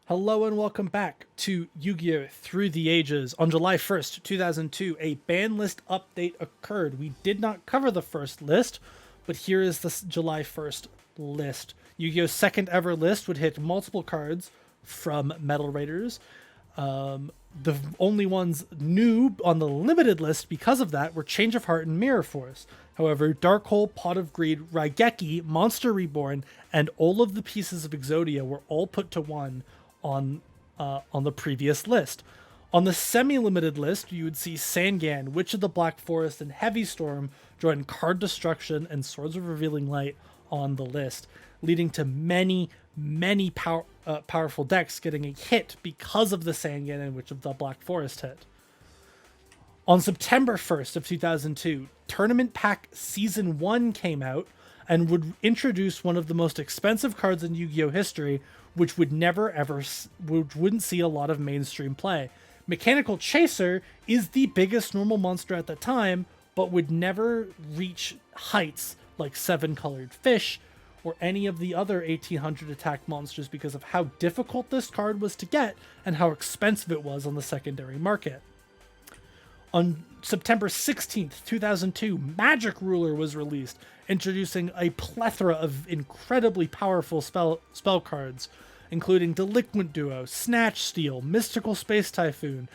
Hello and welcome back to Yu-Gi-Oh! Through the Ages. On July 1st, 2002, a Banlist update occurred. We did not cover the first list, but here is the July 1st list. Yu-Gi-Oh!'s second ever list would hit multiple cards from Metal Raiders. The only ones new on the limited list because of that were Change of Heart and Mirror Force. However, Dark Hole, Pot of Greed, Raigeki, Monster Reborn, and all of the pieces of Exodia were all put to one on the previous list. On the semi-limited list, you would see Sangan, Witch of the Black Forest, and Heavy Storm join Card Destruction and Swords of Revealing Light on the list, leading to many powerful decks getting a hit because of the Sangan and Witch of the Black Forest hit. On September 1st of 2002, Tournament Pack Season 1 came out and would introduce one of the most expensive cards in Yu-Gi-Oh! History, which wouldn't see a lot of mainstream play. Mechanical Chaser is the biggest normal monster at the time, but would never reach heights like 7-Colored Fish or any of the other 1800 attack monsters because of how difficult this card was to get and how expensive it was on the secondary market. On September 16th, 2002, Magic Ruler was released, introducing a plethora of incredibly powerful spell cards, including Delinquent Duo, Snatch Steal, Mystical Space Typhoon,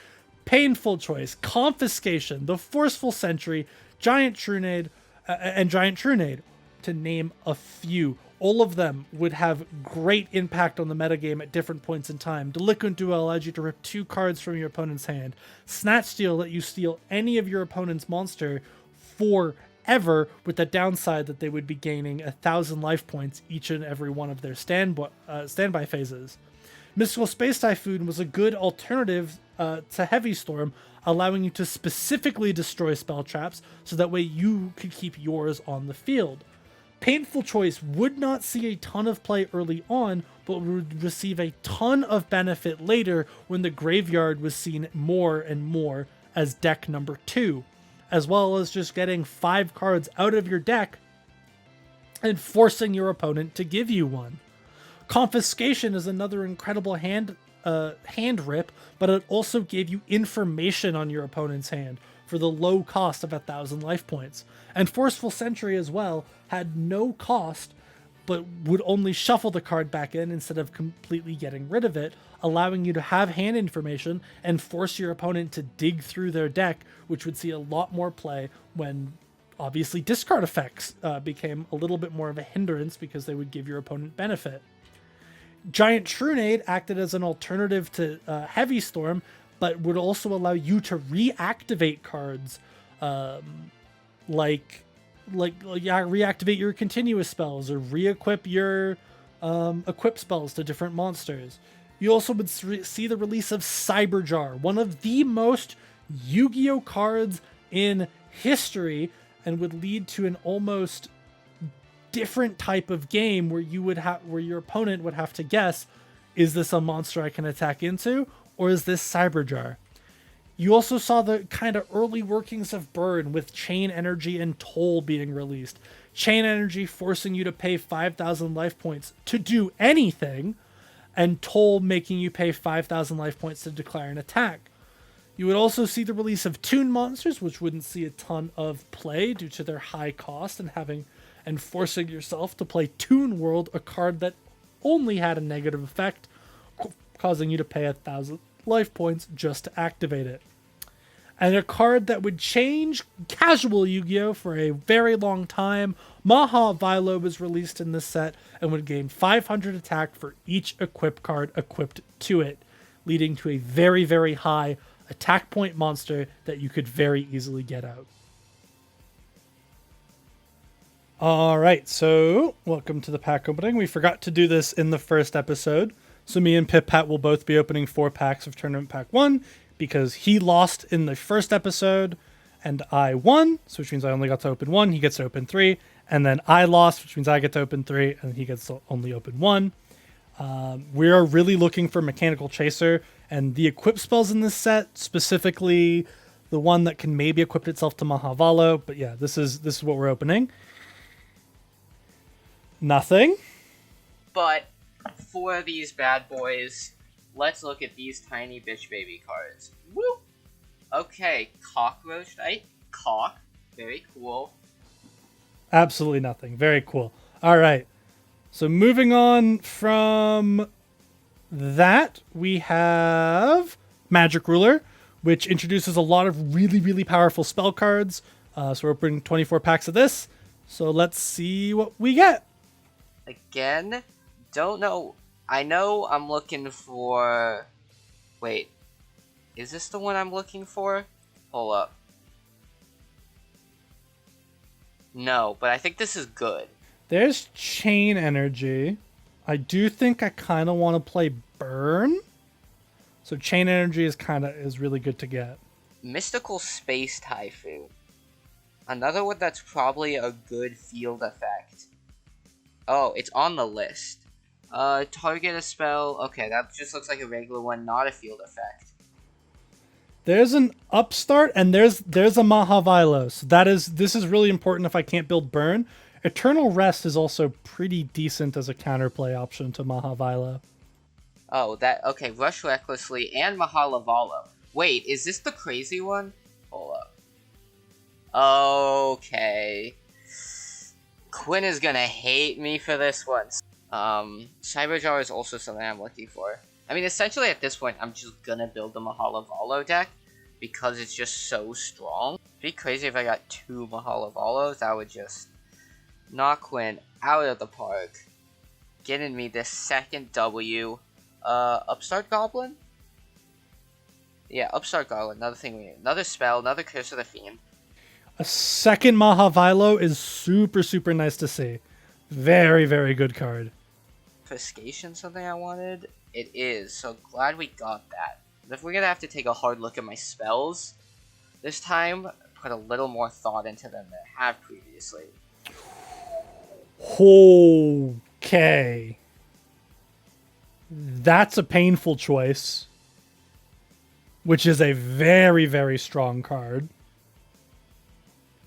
Painful Choice, Confiscation, The Forceful Sentry, Giant Trunade, to name a few. All of them would have great impact on the metagame at different points in time. Delinquent Duo allows you to rip 2 cards from your opponent's hand. Snatch Steal let you steal any of your opponent's monster forever, with the downside that they would be gaining 1,000 life points each and every one of their standby phases. Mystical Space Typhoon was a good alternative to Heavy Storm, allowing you to specifically destroy spell traps so that way you could keep yours on the field. Painful Choice would not see a ton of play early on, but would receive a ton of benefit later when the graveyard was seen more and more as deck number 2, as well as just getting 5 cards out of your deck and forcing your opponent to give you one. Confiscation is another incredible hand rip, but it also gave you information on your opponent's hand for the low cost of 1,000 life points. And Forceful Sentry as well had no cost, but would only shuffle the card back in instead of completely getting rid of it, allowing you to have hand information and force your opponent to dig through their deck, which would see a lot more play when obviously discard effects became a little bit more of a hindrance because they would give your opponent benefit. Giant Trunade acted as an alternative to Heavy Storm, but would also allow you to reactivate cards, reactivate your continuous spells or re-equip your equip spells to different monsters. You also would see the release of Cyberjar, one of the most Yu-Gi-Oh cards in history, and would lead to an almost different type of game where your opponent would have to guess, is this a monster I can attack into, or is this Cyberjar? You also saw the kind of early workings of Burn with Chain Energy and Toll being released. Chain Energy forcing you to pay 5,000 life points to do anything, and Toll making you pay 5,000 life points to declare an attack. You would also see the release of Toon Monsters, which wouldn't see a ton of play due to their high cost and forcing yourself to play Toon World, a card that only had a negative effect, causing you to pay 1,000 life points just to activate it. And a card that would change casual Yu-Gi-Oh! For a very long time, Maha Vilo was released in this set and would gain 500 attack for each equip card equipped to it, leading to a very, very high attack point monster that you could very easily get out. Alright, so welcome to the pack opening. We forgot to do this in the first episode, so me and PitPat will both be opening 4 packs of Tournament Pack 1, because he lost in the first episode, and I won, so which means I only got to open 1, he gets to open 3, and then I lost, which means I get to open 3, and he gets to only open 1. We are really looking for Mechanical Chaser, and the equip spells in this set, specifically the one that can maybe equip itself to Mahavalo, but yeah, this is what we're opening. Nothing. But for these bad boys, let's look at these tiny bitch baby cards. Woo! Okay, Cockroach Knight. Cock. Very cool. Absolutely nothing. Very cool. All right. So moving on from that, we have Magic Ruler, which introduces a lot of really, really powerful spell cards. So we're opening 24 packs of this. So let's see what we get. Again, don't know. I know I'm looking for... Wait. Is this the one I'm looking for? Hold up. No, but I think this is good. There's Chain Energy. I do think I kind of want to play Burn. So Chain Energy is really good to get. Mystical Space Typhoon. Another one that's probably a good field effect. Oh, it's on the list. Target a spell. Okay, that just looks like a regular one, not a field effect. There's an Upstart and there's a Mahavailos. This is really important if I can't build Burn. Eternal Rest is also pretty decent as a counterplay option to Mahavailos. Oh, okay, Rush Recklessly and Mahalavalo. Wait, is this the crazy one? Hold up. Okay. Quinn is gonna hate me for this one. Cyberjar is also something I'm looking for. I mean, essentially at this point, I'm just gonna build the Mahalavalo deck because it's just so strong. It'd be crazy if I got 2 Mahalavalos. That would just knock Quinn out of the park. Getting me this second W. Upstart Goblin? Yeah, Upstart Goblin. Another thing we need. Another spell, another Curse of the Fiend. A second Mahavailos is super, super nice to see. Very, very good card. Obfuscation something I wanted? It is, so glad we got that. If we're gonna have to take a hard look at my spells this time, put a little more thought into them than I have previously. Okay. That's a painful choice. Which is a very, very strong card.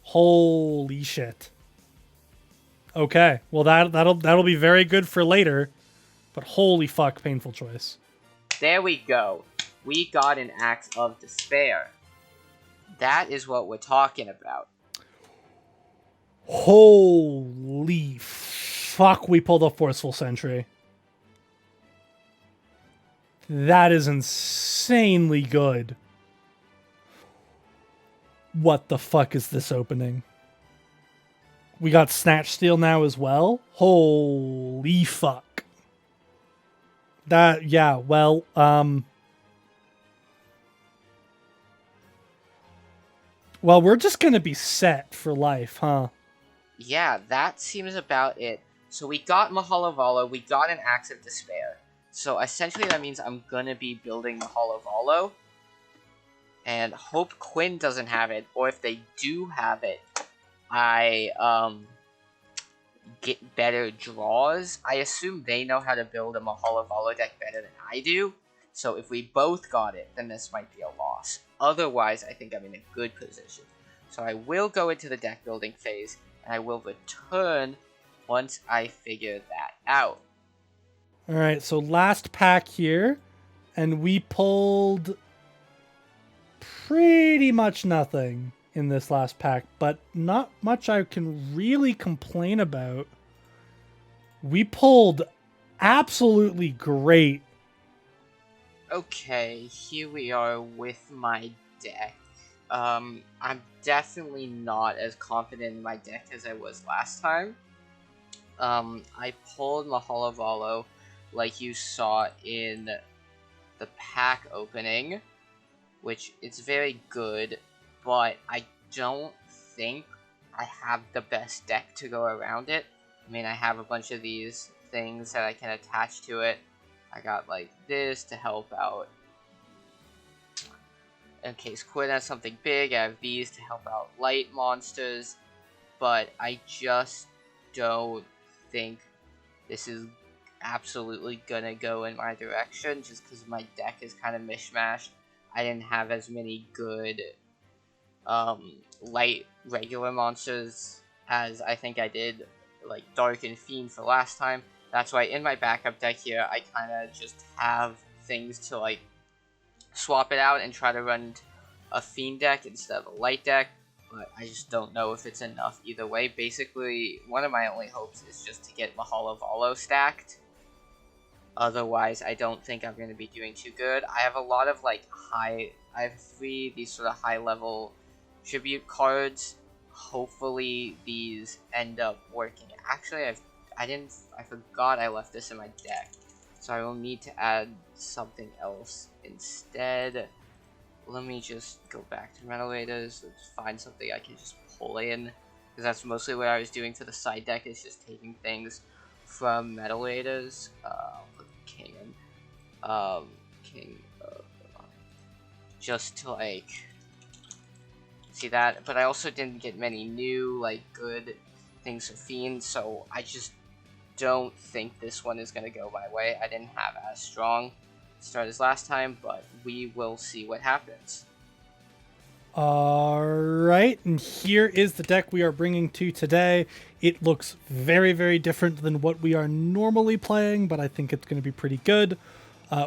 Holy shit. Okay, well that'll be very good for later, but holy fuck, painful choice. There we go. We got an Axe of Despair. That is what we're talking about. Holy fuck, we pulled a Forceful Sentry. That is insanely good. What the fuck is this opening? We got Snatch Steal now as well? Holy fuck. Yeah, well, well, we're just gonna be set for life, huh? Yeah, that seems about it. So we got Mahalavalo, we got an Axe of Despair. So essentially that means I'm gonna be building Mahalavalo. And hope Quinn doesn't have it, or if they do have it, I get better draws. I assume they know how to build a Mahalavalo deck better than I do. So if we both got it, then this might be a loss. Otherwise, I think I'm in a good position. So I will go into the deck building phase, and I will return once I figure that out. Alright, so last pack here, and we pulled pretty much nothing in this last pack, but not much I can really complain about. We pulled absolutely great. Okay, here we are with my deck. I'm definitely not as confident in my deck as I was last time. I pulled Mahalavalo like you saw in the pack opening, which is very good, but I don't think I have the best deck to go around it. I mean, I have a bunch of these things that I can attach to it. I got like this to help out in case Quinn has something big. I have these to help out light monsters, but I just don't think this is absolutely gonna go in my direction just because my deck is kind of mishmashed. I didn't have as many good light regular monsters as I think I did like Dark and Fiend for last time. That's why in my backup deck here I kind of just have things to like swap it out and try to run a Fiend deck instead of a Light deck, but I just don't know if it's enough either way. Basically, one of my only hopes is just to get Mahalo stacked. Otherwise, I don't think I'm going to be doing too good. I have a lot of like I have 3 these sort of high level tribute cards. Hopefully these end up working. Actually, I forgot I left this in my deck. So I will need to add something else instead. Let me just go back to Renovators. Let's find something I can just pull in. Because that's mostly what I was doing for the side deck, is just taking things from Metalators. I'll put King in. King. Just to like see that. But I also didn't get many new, like, good things for Fiend. So I just don't think this one is going to go my way. I didn't have as strong start as last time, but we will see what happens. Alright, and here is the deck we are bringing to today. It looks very, very different than what we are normally playing, but I think it's going to be pretty good.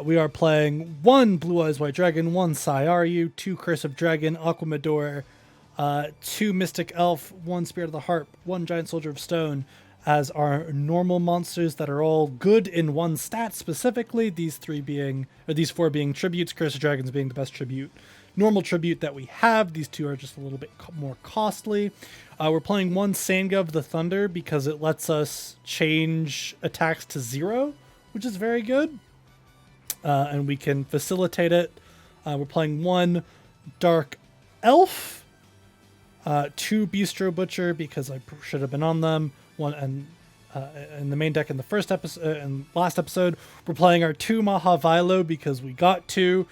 We are playing 1 Blue Eyes White Dragon, 1 Saiaru, 2 Curse of Dragon, Aquamador, 2 Mystic Elf, 1 Spirit of the Harp, 1 Giant Soldier of Stone, as our normal monsters that are all good in one stat specifically, these 4 being tributes, Curse of Dragons being the best tribute, normal tribute that we have. These 2 are just a little bit more costly. We're playing 1 Sangub the Thunder because it lets us change attacks to 0, which is very good. And we can facilitate it. We're playing 1 Dark Elf, 2 Bistro Butcher because I should have been on them. In the main deck in the first episode and last episode, we're playing our 2 Mahavilo because we got 2,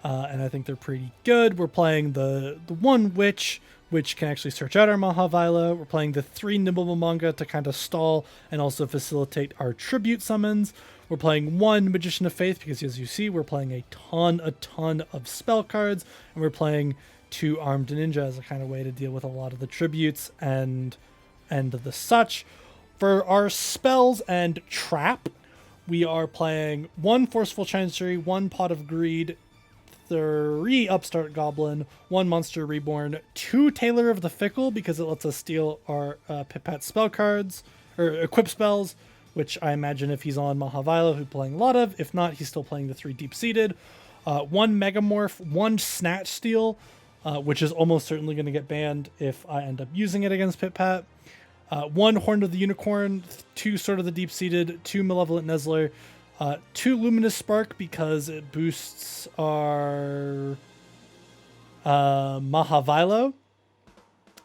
and I think they're pretty good. We're playing the 1 Witch, which can actually search out our Mahavilo. We're playing the 3 Nibble Manga to kind of stall and also facilitate our tribute summons. We're playing 1 Magician of Faith because, as you see, we're playing a ton of spell cards, and we're playing 2 Armed Ninja as a kind of way to deal with a lot of the tributes and the such. For our spells and trap, we are playing 1 Forceful Chancery, 1 Pot of Greed, 3 Upstart Goblin, 1 Monster Reborn, 2 Tailor of the Fickle because it lets us steal our PitPat spell cards, or equip spells, which I imagine if he's on Mahavilo, who's playing a lot of. If not, he's still playing the 3 Deep-Seated. 1 Megamorph, 1 Snatch Steal, which is almost certainly going to get banned if I end up using it against PitPat. 1 Horn of the Unicorn, 2 Sword of the Deep-Seated, 2 Malevolent Nezzler, 2 Luminous Spark because it boosts our Mahavilo,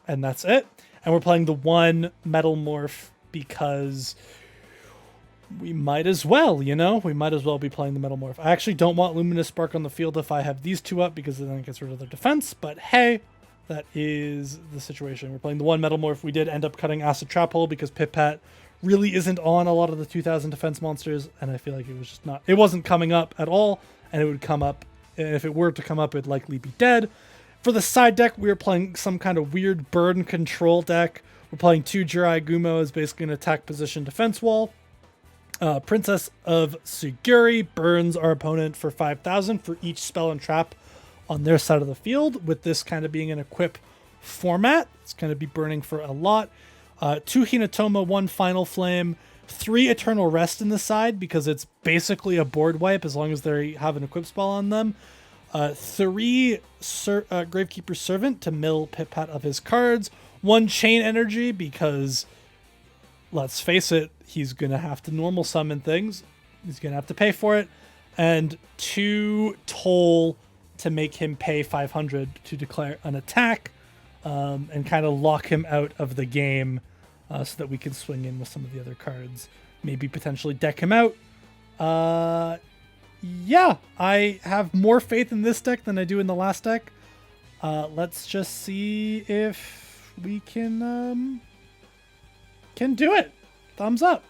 and that's it. And we're playing the 1 Metal Morph because we might as well, we might as well be playing the Metal Morph. I actually don't want Luminous Spark on the field if I have these 2 up because then it gets rid of their defense, but hey, that is the situation. We're playing the 1 Metal Morph. We did end up cutting Acid Trap Hole because PitPat really isn't on a lot of the 2000 defense monsters, and I feel like it wasn't coming up at all, and it would come up, and if it were to come up, it'd likely be dead. For the side deck, we are playing some kind of weird burn control deck. We're playing 2 Jirai Gumo as basically an attack position defense wall. Princess of Suguri burns our opponent for 5,000 for each spell and trap on their side of the field, with this kind of being an equip format. It's going to be burning for a lot. 2 Hinatoma, 1 Final Flame, 3 Eternal Rest in the side because it's basically a board wipe as long as they have an equip spell on them. 3 Gravekeeper's Servant to mill PitPat of his cards. 1 Chain Energy because, let's face it, he's going to have to normal summon things. He's going to have to pay for it. And 2 Toll to make him pay 500 to declare an attack, and kind of lock him out of the game so that we can swing in with some of the other cards. Maybe potentially deck him out. Yeah, I have more faith in this deck than I do in the last deck. Let's just see if we can do it. Thumbs up.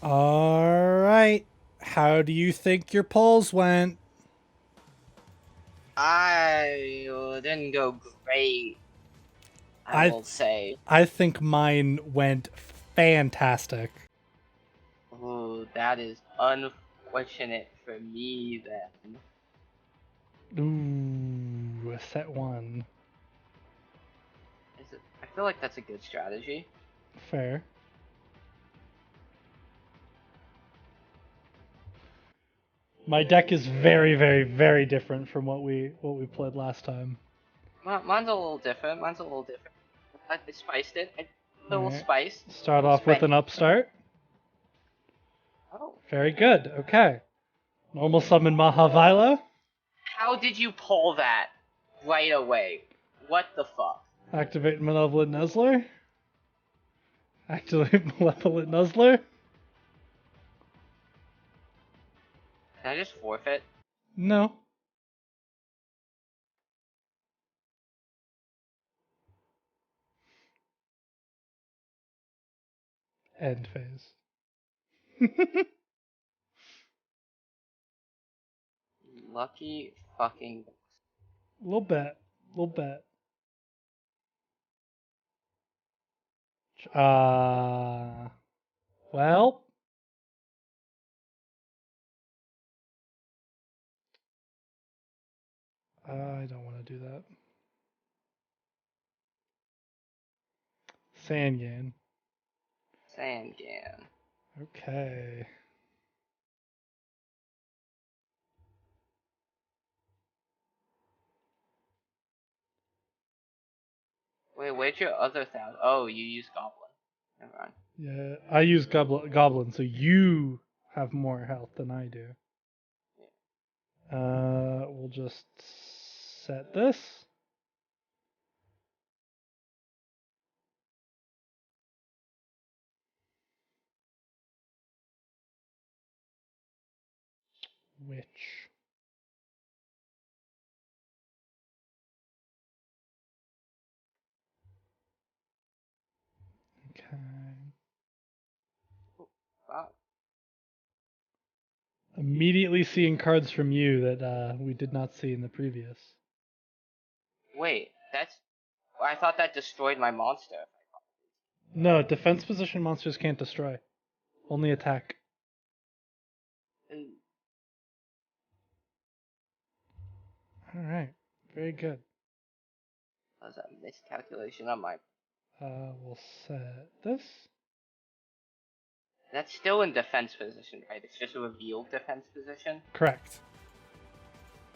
All right. How do you think your polls went? I didn't go great, I will say. I think mine went fantastic. Ooh, that is unfortunate for me then. Ooh, set 1. Is it? I feel like that's a good strategy. Fair. My deck is very, very, very different from what we played last time. Mine's a little different. I spiced it. A little Alright. spice. Start off with an upstart. Oh. Very good. Okay. Normal summon Mahavila. How did you pull that right away? What the fuck? Activate Malevolent Nuzzler. Activate Malevolent Nuzzler. Can I just forfeit? No. End phase. Lucky fucking. Little bit. Little bit. Well. I don't want to do that. Sangan. Sangan. Okay. Wait, where'd your other thousand? Oh, you used Goblin. Never mind. Yeah, I use Goblin, so you have more health than I do. We'll just set this. Which? Okay. Wow. Immediately seeing cards from you that we did not see in the previous. Wait, that's. I thought that destroyed my monster. No, defense position monsters can't destroy. Only attack. Alright. Very good. That was a miscalculation on my. We'll set this. That's still in defense position, right? It's just a revealed defense position. Correct.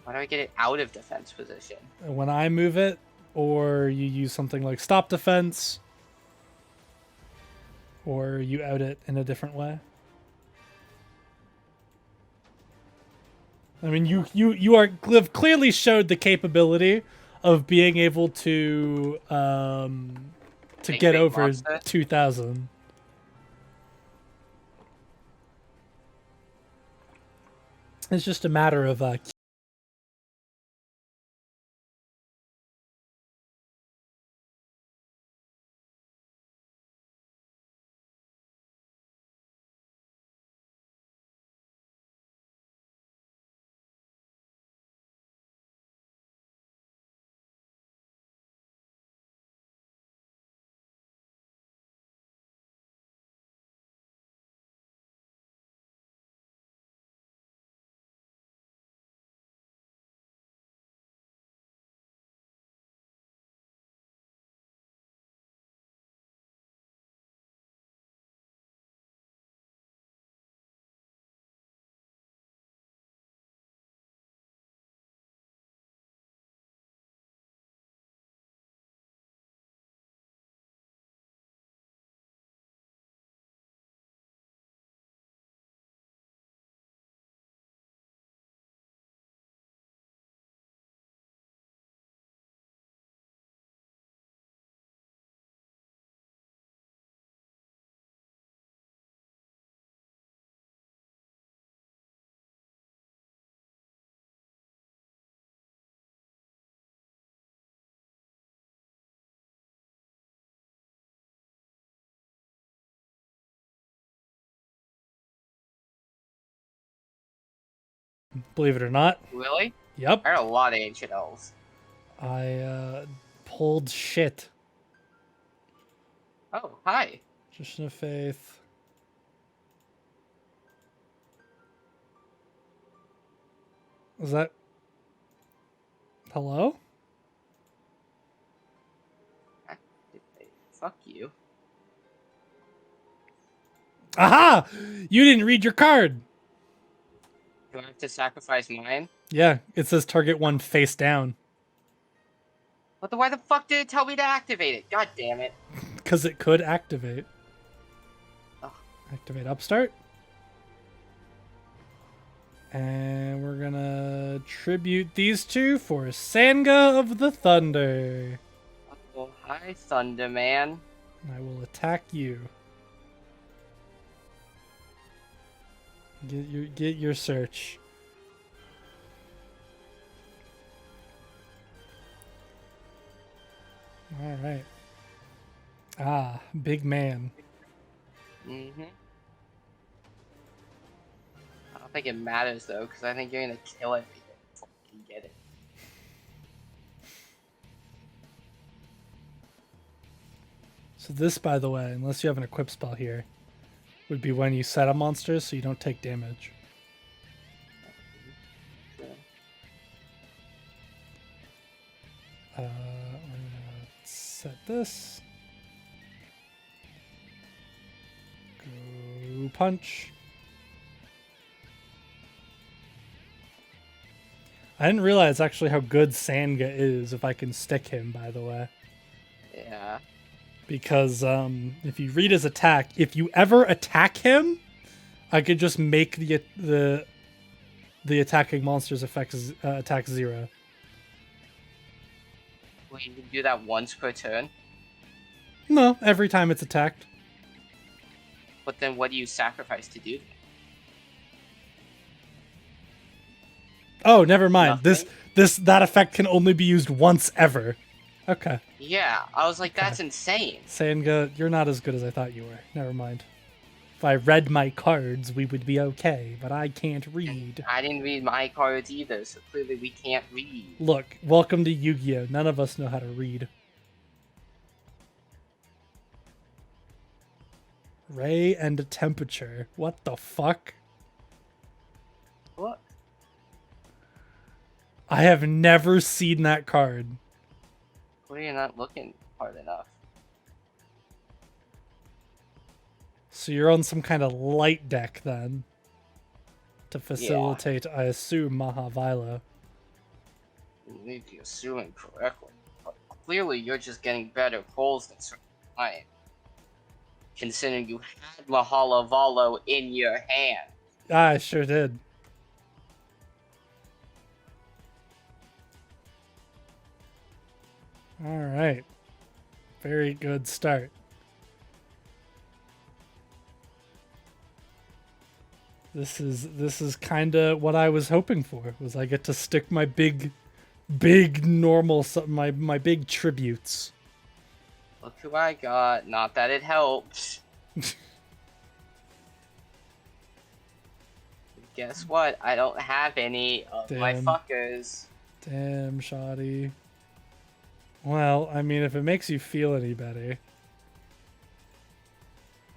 Why do I get it out of defense position? When I move it, or you use something like stop defense, or you out it in a different way. I mean, have clearly showed the capability of being able to get over monster? 2,000. It's just a matter of believe it or not. Really? Yep. I got a lot of ancient elves. I pulled shit. Oh, hi. Tradition of Faith. Was that... Hello? Fuck you. Aha! You didn't read your card! Do I have to sacrifice mine? Yeah, it says target 1 face down. Why the fuck did it tell me to activate it? God damn it. Because it could activate. Oh. Activate upstart. And we're gonna tribute these two for Sanga of the Thunder. Oh, hi, Thunder Man. And I will attack you. Get your search. All right. Ah, big man. Mm-hmm. I don't think it matters though, because I think you're gonna kill it before you can get it. So this, by the way, unless you have an equip spell here, would be when you set a monster so you don't take damage. We're gonna set this. Go punch. I didn't realize actually how good Sanga is if I can stick him, by the way. Yeah. Because if you read his attack, if you ever attack him, I could just make the attacking monster's effects attack 0. Well, you can do that once per turn. No, every time it's attacked. But then what do you sacrifice to do? Oh, never mind. Nothing? That effect can only be used once ever. Okay. Yeah, I was like, that's insane. Sanga, you're not as good as I thought you were. Never mind. If I read my cards, we would be okay, but I can't read. I didn't read my cards either, so clearly we can't read. Look, welcome to Yu-Gi-Oh! None of us know how to read. Ray and temperature. What the fuck? What? I have never seen that card. Well, you're not looking hard enough. So you're on some kind of light deck then. To facilitate, I assume, Mahavilo. You need to assume it correctly. But clearly you're just getting better pulls than certain I. Considering you had Mahalavalo in your hand. I sure did. All right. Very good start. This is kind of what I was hoping for. Was I get to stick my big normal my big tributes. Look who I got. Not that it helps. Guess what? I don't have any of my fuckers. Damn, shoddy. Well, I mean, if it makes you feel any better,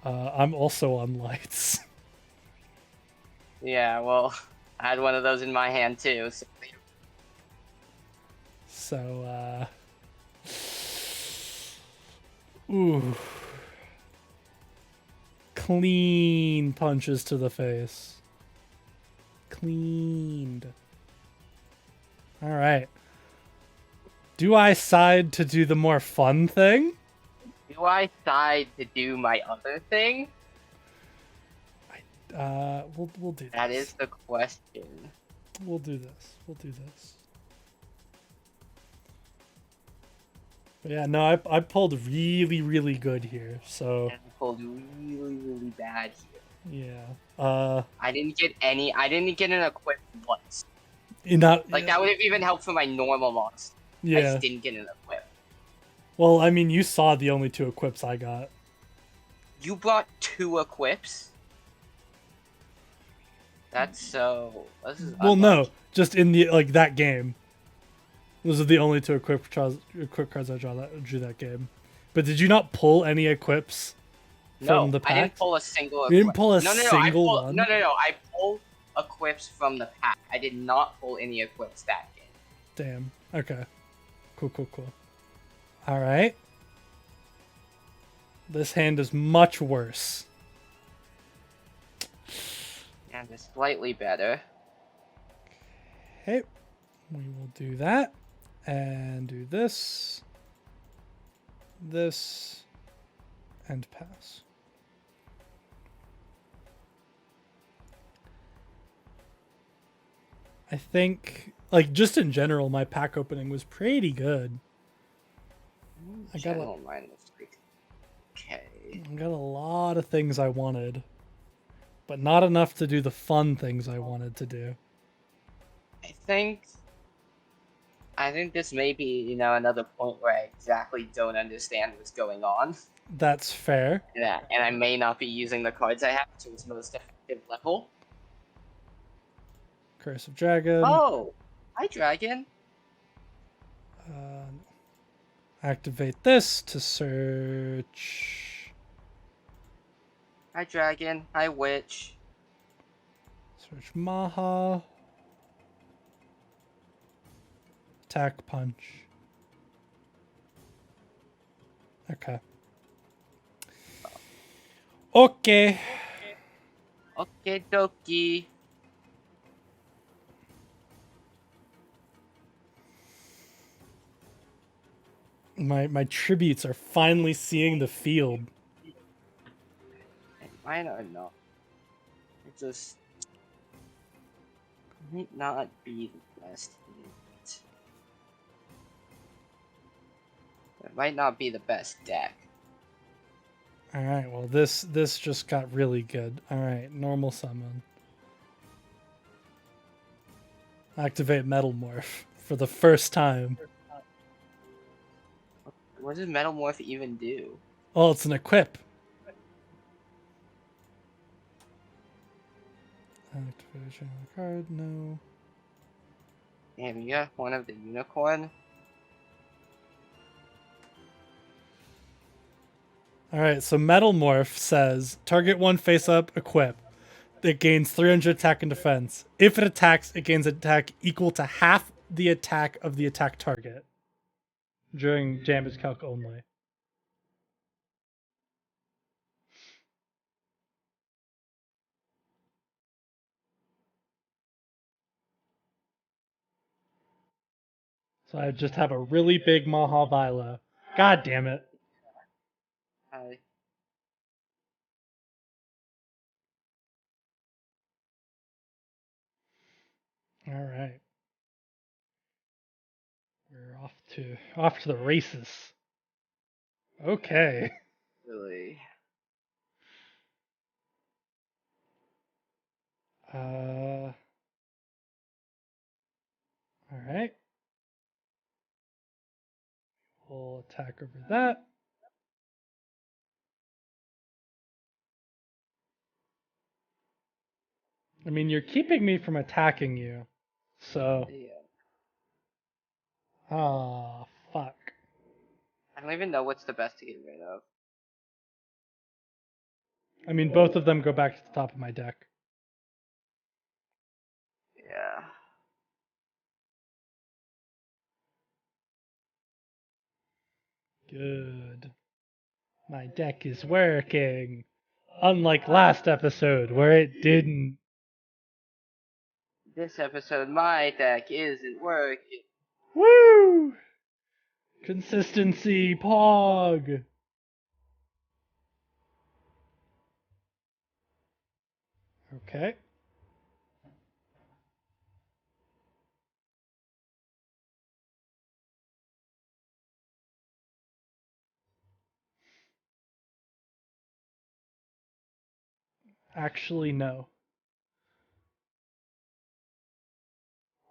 I'm also on lights. Yeah, well, I had one of those in my hand too. So, ooh. Clean punches to the face. Cleaned. All right. Do I side to do the more fun thing? Do I decide to do my other thing? We'll do this. That is the question. We'll do this. We'll do this. But yeah, no, I pulled really, really good here. So And I pulled really, really bad here. yeah. I didn't get an equip once. Not Like that would have even helped for my normal monster. yeah. I just didn't get an equip. Well, I mean, you saw the only 2 equips I got. You brought 2 equips? That's so... This is Well, unlucky. no, just in the that game. Those are the only 2 equip cards I drew that game. But did you not pull any equips from the pack? I didn't pull a single equip. You didn't pull a no, single one? No, I pulled equips equips from the pack. I did not pull any equips that game. Damn. Okay. Cool. All right. This hand is much worse. And it's slightly better. Okay. We will do that. And do this. This. And pass. I think, like, just in general, my pack opening was pretty good. I got a lot of things I wanted, but not enough to do the fun things I wanted to do. I think this may be, another point where I exactly don't understand what's going on. That's fair. Yeah, and I may not be using the cards I have to its most effective level. Curse of Dragon. Oh! Hi, Dragon! Activate this to search. Hi, Dragon. Hi, Witch. Search Maha. Attack Punch. Okay. Okay. Okay, dokie. My tributes are finally seeing the field. And mine are not. It just might not be the best unit. It might not be the best deck. Alright, well this just got really good. Alright, normal summon. Activate Metal Morph for the first time. What does Metal Morph even do? Oh, it's an equip. Activation of the card, no. Damn, you got one of the unicorn? Alright, so Metal Morph says, target one face up, equip. It gains 300 attack and defense. If it attacks, it gains attack equal to half the attack of the attack target. During damage calc only. So I just have a really big Maha Vila. God damn it. Hi. Alright. We're off to the races. Okay. Really? Alright. We'll attack over that. I mean, you're keeping me from attacking you. So. Yeah. Ah, fuck. I don't even know what's the best to get rid of. I mean, both of them go back to the top of my deck. Yeah. Good. My deck is working. Unlike last episode where it didn't. This episode, my deck isn't working. Woo! Consistency, Pog! Okay. Actually, no.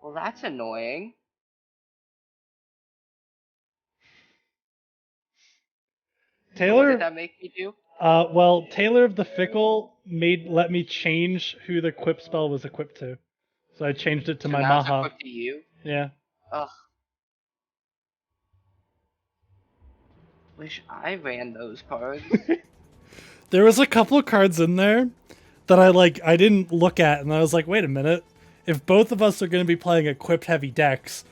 Well, that's annoying. What did Taylor, that make me do? well, Taylor of the Fickle let me change who the quip spell was equipped to. So I changed it to So my now it's Maha. equipped to you? Yeah. Ugh. Wish I ran those cards. There was a couple of cards in there that I didn't look at, and I was like, wait a minute. If both of us are going to be playing equipped heavy decks,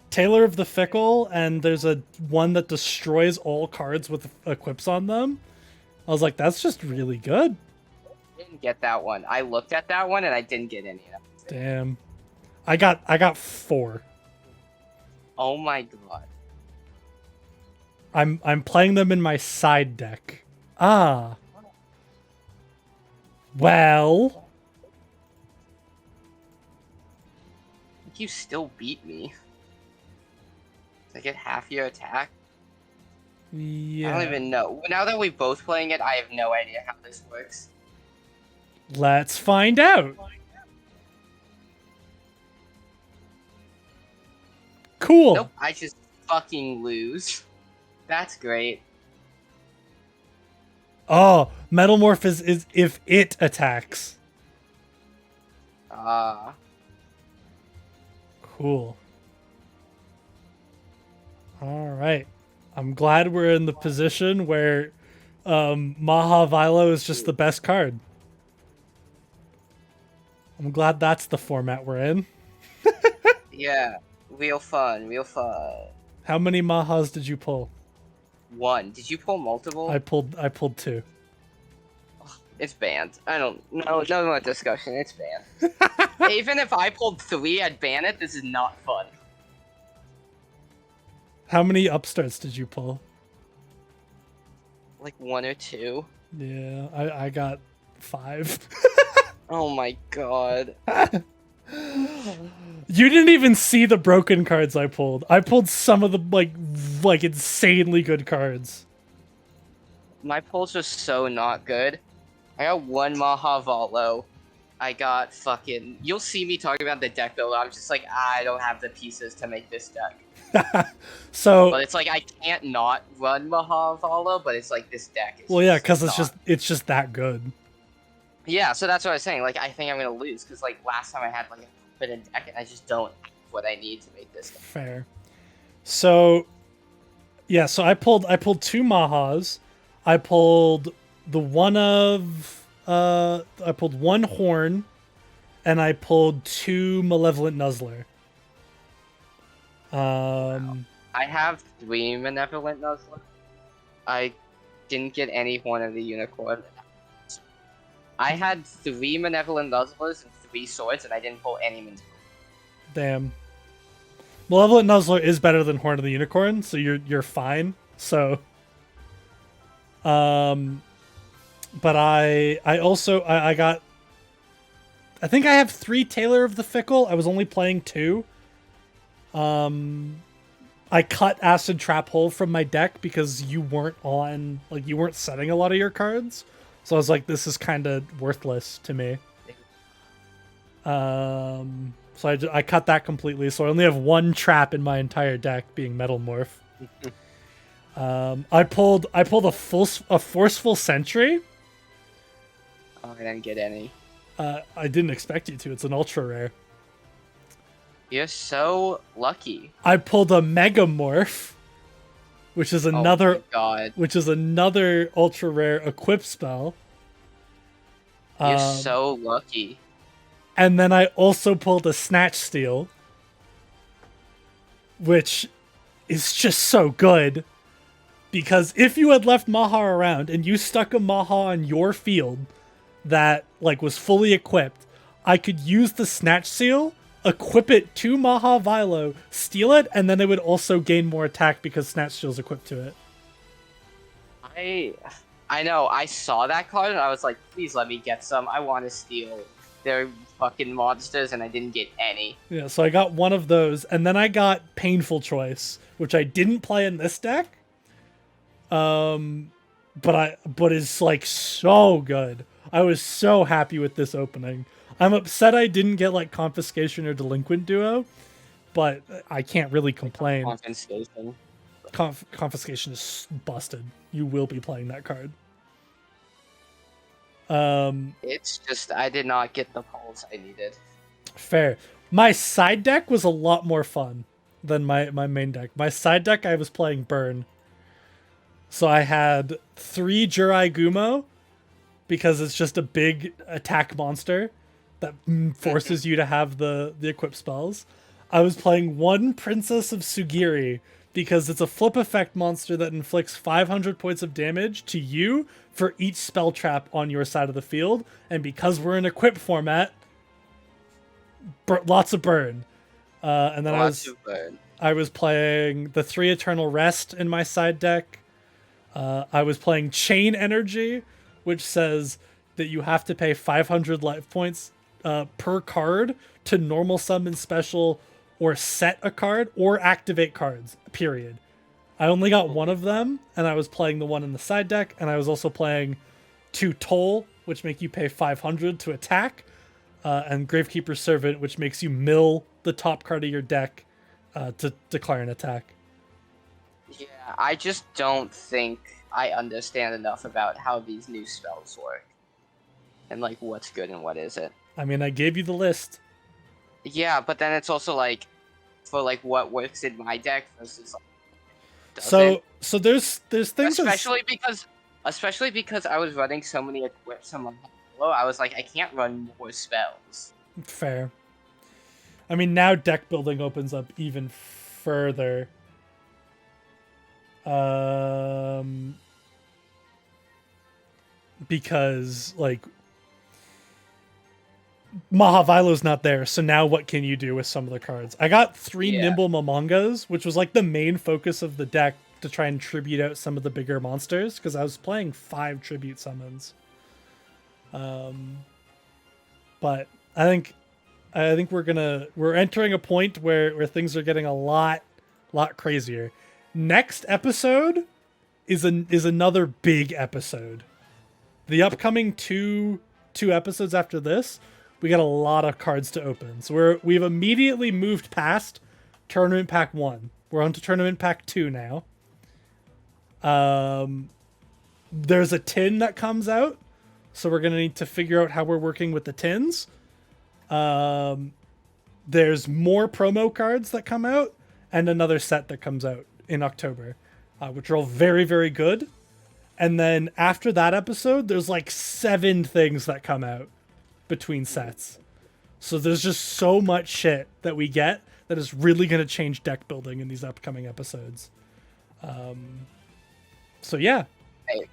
Tailor of the Fickle, and there's a one that destroys all cards with equips on them. I was like, that's just really good. Didn't get that one. I looked at that one and I didn't get any of them. Damn. I got 4. Oh my god. I'm playing them in my side deck. Ah. Well. You still beat me. Did I get half your attack? Yeah. I don't even know. Now that we're both playing it, I have no idea how this works. Let's find out. Cool. Nope, I just fucking lose. That's great. Oh, Metalmorph is if it attacks. Ah. Cool. All right. I'm glad we're in the position where Maha Vilo is just the best card. I'm glad that's the format we're in. Yeah, real fun, real fun. How many Mahas did you pull? 1. Did you pull multiple? I pulled 2. It's banned. I don't. No more discussion. It's banned. Even if I pulled 3, I'd ban it. This is not fun. How many upstarts did you pull? Like 1 or 2. Yeah, I got 5. Oh my god. You didn't even see the broken cards I pulled. I pulled some of the like insanely good cards. My pulls are so not good. I got 1 Mahavalo. I got fucking... You'll see me talking about the deck build. I'm just like, I don't have the pieces to make this deck. So... But it's like, I can't not run Mahavalo, but it's like, this deck is... Well, yeah, because it's just that good. Yeah, so that's what I was saying. Like, I think I'm going to lose, because like, last time I had like a confident deck, and I just don't have what I need to make this deck. Fair. So... Yeah, so I pulled 2 Mahas. I pulled the one of... I pulled 1 Horn, and I pulled 2 Malevolent Nuzzler. I have 3 Benevolent Nuzzler. I didn't get any Horn of the Unicorn. I had 3 Benevolent Nuzzlers and 3 Swords, and I didn't pull any Mins. Damn. Malevolent Nuzzler is better than Horn of the Unicorn, so you're fine. So, but I also got. I think I have 3 Tailor of the Fickle. I was only playing 2. I cut Acid Trap Hole from my deck because you weren't you weren't setting a lot of your cards. So I was like, this is kind of worthless to me. So I cut that completely. So I only have 1 trap in my entire deck, being Metalmorph. I pulled a Forceful Sentry. Oh, I didn't get any. I didn't expect you to. It's an ultra rare. You're so lucky. I pulled a Megamorph, which is another ultra rare equip spell. You're so lucky. And then I also pulled a Snatch Steal, which is just so good. Because if you had left Maha around and you stuck a Maha on your field that was fully equipped, I could use the Snatch Seal, equip it to Maha Vilo, steal it, and then it would also gain more attack because Snatch Steel's equipped to it. I know, I saw that card and I was like, please let me get some. I want to steal their fucking monsters, and I didn't get any. Yeah, so I got 1 of those, and then I got Painful Choice, which I didn't play in this deck. But it's so good. I was so happy with this opening. I'm upset I didn't get Confiscation or Delinquent Duo, but I can't really complain. Confiscation. Confiscation is busted. You will be playing that card. It's just, I did not get the pulls I needed. Fair. My side deck was a lot more fun than my main deck. My side deck, I was playing Burn. So I had 3 Jurai Gumo, because it's just a big attack monster that forces you to have the equip spells. I was playing one Princess of Sugiri because it's a flip effect monster that inflicts 500 points of damage to you for each spell trap on your side of the field, and because we're in equip format, lots of burn. And then I was playing the 3 Eternal Rest in my side deck. I was playing Chain Energy, which says that you have to pay 500 life points per card to normal summon special or set a card or activate cards, period. I only got one of them, and I was playing the one in the side deck, and I was also playing 2 Toll, which make you pay 500 to attack, and Gravekeeper's Servant, which makes you mill the top card of your deck to declare an attack. Yeah, I just don't think I understand enough about how these new spells work. And, like, what's good and what isn't. I mean, I gave you the list. Yeah, but then it's also, like, for, like, what works in my deck versus, like, doesn't. So there's things... Especially because I was running so many equips on my Holo, I was like, I can't run more spells. Fair. I mean, now deck building opens up even further. Because, like, Mahavailo's not there, so now what can you do with some of the cards? I got 3 Nimble Momongas, which was like the main focus of the deck to try and tribute out some of the bigger monsters, because I was playing 5 tribute summons. But I think we're entering a point where things are getting a lot crazier. Next episode is another big episode. The upcoming two episodes after this, we got a lot of cards to open. So we've immediately moved past Tournament Pack 1. We're on to Tournament Pack 2 now. There's a tin that comes out, so we're going to need to figure out how we're working with the tins. There's more promo cards that come out, and another set that comes out in October, which are all very, very good. And then after that episode, there's like 7 things that come out between sets. So there's just so much shit that we get that is really going to change deck building in these upcoming episodes. So yeah. Hey.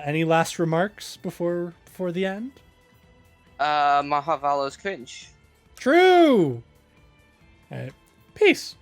Any last remarks before the end? Mahavailo's cringe. True. All right. Peace.